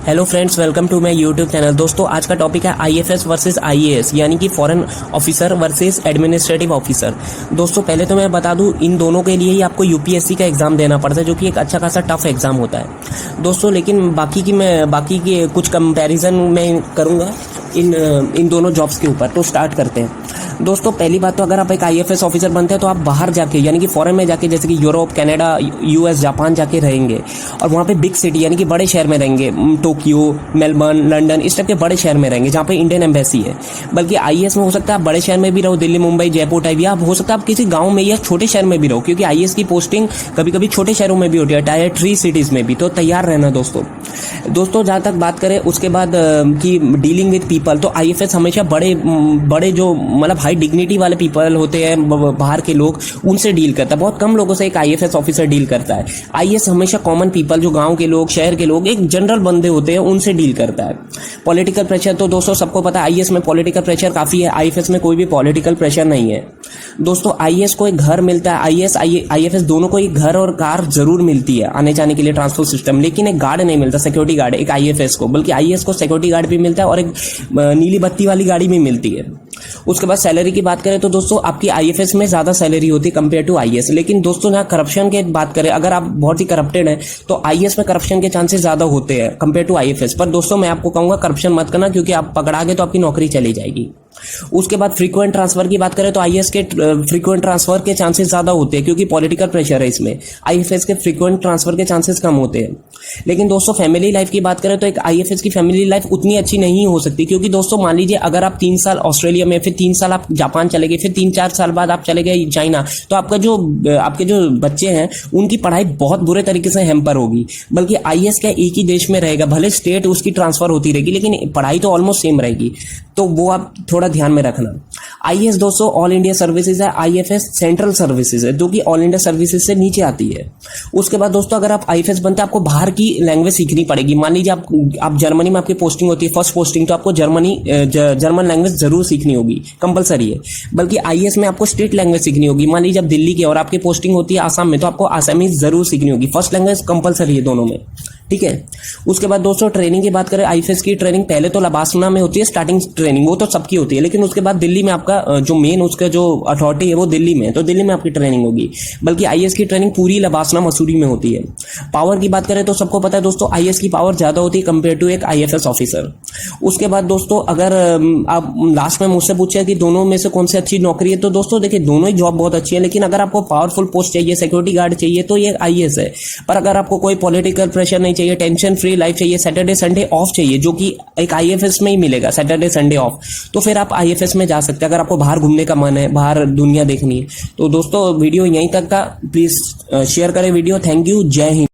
Hello friends, welcome to my YouTube channel. दोस्तों, आज का टॉपिक है आईएफएस वर्सेस आईएएस, यानी कि foreign officer versus administrative officer. दोस्तों, पहले तो मैं बता दूं, इन दोनों के लिए ही आपको यूपीएससी का एग्जाम देना पड़ता है, जो कि एक अच्छा खासा टफ एग्जाम होता है दोस्तों। लेकिन बाकी की कुछ कंपैरिजन मैं करूंगा इन दोनों जॉब्स के ऊपर। तो स्टार्ट करते हैं दोस्तों। पहली बात तो, अगर आप एक आईएफएस ऑफिसर बनते हैं तो आप बाहर जाके, यानी कि फॉरेन में जाके, जैसे कि यूरोप, कनाडा, यूएस, जापान जाके रहेंगे, और वहाँ पे बिग सिटी यानी कि बड़े शहर में रहेंगे। टोक्यो, मेलबर्न, लंदन, इस टाइप के बड़े शहर में रहेंगे जहाँ पे इंडियन एम्बेसी है। बल्कि आईएएस में हो सकता है आप बड़े शहर में भी रहो, दिल्ली, मुंबई, जयपुर टाइप, या हो सकता है आप किसी गाँव में या छोटे शहर में भी रहो, क्योंकि आईएएस की पोस्टिंग कभी कभी छोटे शहरों में भी होती है, टायर 3 सिटीज में भी। तो तैयार रहना दोस्तों। जहाँ तक बात करें उसके बाद की डीलिंग विद पीपल, तो आईएफएस हमेशा बड़े जो मतलब हाई डिग्निटी वाले पीपल होते हैं, बाहर के लोग, उनसे डील करता है। बहुत कम लोगों से एक आईएफएस ऑफिसर डील करता है। आईएएस हमेशा कॉमन पीपल, जो गांव के लोग, शहर के लोग, एक जनरल बंदे होते हैं, उनसे डील करता है। पॉलिटिकल प्रेशर, तो दोस्तों सबको पता है आईएएस में पॉलिटिकल प्रेशर काफी है। आईएफएस में कोई भी पॉलिटिकल प्रेशर नहीं है दोस्तों। आईएएस को एक घर मिलता है, आईएफएस दोनों को एक घर और कार जरूर मिलती है आने जाने के लिए, ट्रांसपोर्ट सिस्टम, लेकिन एक गार्ड नहीं मिलता, सिक्योरिटी गार्ड एक आईएफएस को। बल्कि आईएएस को सिक्योरिटी गार्ड भी मिलता है और एक नीली बत्ती वाली गाड़ी भी मिलती है। उसके बाद सैलरी की बात करें तो दोस्तों आपकी आईएफएस में ज्यादा सैलरी होती है कंपेयर टू आईएएस। लेकिन दोस्तों, जहां करप्शन की बात करें, अगर आप बहुत ही करप्टेड हैं तो आईएएस में करप्शन के चांसेस ज्यादा होते हैं कंपेयर टू आईएफएस। पर दोस्तों, मैं आपको कहूंगा करप्शन मत करना, क्योंकि आप पकड़ा गए तो आपकी नौकरी चली जाएगी। उसके बाद फ्रीक्वेंट ट्रांसफर की बात करें तो आईएएस के फ्रीक्वेंट ट्रांसफर के चांसेस ज्यादा होते हैं, क्योंकि पॉलिटिकल प्रेशर है इसमें। आईएफएस के फ्रीक्वेंट ट्रांसफर के चांसेस कम होते हैं। लेकिन दोस्तों, फैमिली लाइफ की बात करें तो एक आईएफएस की फैमिली लाइफ उतनी अच्छी नहीं हो सकती, क्योंकि दोस्तों मान लीजिए अगर आप 3 साल ऑस्ट्रेलिया में, फिर 3 साल आप जापान चले गए, फिर 3-4 साल बाद आप चले गए चाइना, तो आपके जो बच्चे हैं उनकी पढ़ाई बहुत बुरे तरीके से हैम्पर होगी। बल्कि आईएएस का एक ही देश में रहेगा, भले स्टेट उसकी ट्रांसफर होती रहेगी, लेकिन पढ़ाई तो ऑलमोस्ट सेम रहेगी। तो वो आप थोड़ा ध्यान में रखना। आईएएस दोस्तों ऑल इंडिया सर्विसेज है, आईएफएस सेंट्रल सर्विसेज है, जो कि ऑल इंडिया सर्विसेज से नीचे आती है। उसके बाद दोस्तों, अगर आप आईएफएस बनते हैं, आपको बाहर की लैंग्वेज सीखनी पड़ेगी। मान लीजिए आप जर्मनी में आपकी पोस्टिंग होती है, फर्स्ट पोस्टिंग, तो आपको जर्मन लैंग्वेज जरूर सीखनी होगी, कंपलसरी है। बल्कि आईएएस में आपको स्टेट लैंग्वेज सीखनी होगी। मान लीजिए आप दिल्ली के और आपकी पोस्टिंग होती है आसाम में, तो आपको आसामीज जरूर सीखनी होगी। फर्स्ट लैंग्वेज कंपलसरी है दोनों में, ठीक है। उसके बाद दोस्तों, ट्रेनिंग की बात करें, आईएफएस की ट्रेनिंग पहले तो लबासना में होती है, स्टार्टिंग ट्रेनिंग, वो तो सबकी होती है। लेकिन उसके बाद दिल्ली में आपका जो मेन उसका जो अथॉरिटी है वो दिल्ली में है, तो दिल्ली में आपकी ट्रेनिंग होगी। बल्कि आईएएस की ट्रेनिंग पूरी लबासना मसूरी में होती है। पावर की बात करें तो सबको पता है दोस्तों, आईएएस की पावर ज्यादा होती है कंपेयर टू एक आईएफएस ऑफिसर। उसके बाद दोस्तों, अगर आप लास्ट में मुझसे पूछे कि दोनों में से कौन सी अच्छी नौकरी है, तो दोस्तों देखिए, दोनों ही जॉब बहुत अच्छी है। लेकिन अगर आपको पावरफुल पोस्ट चाहिए, सिक्योरिटी गार्ड चाहिए, तो ये आईएएस है। पर अगर आपको कोई पॉलिटिकल प्रेशर नहीं चाहिए, टेंशन फ्री लाइफ चाहिए, सैटरडे संडे ऑफ चाहिए, जो कि एक आईएफएस में ही मिलेगा, सैटरडे संडे ऑफ, तो फिर आप आईएफएस में जा सकते हैं। अगर आपको बाहर घूमने का मन है, बाहर दुनिया देखनी है, तो दोस्तों वीडियो यहीं तक था। प्लीज शेयर करें वीडियो। Thank you. जय हिंद।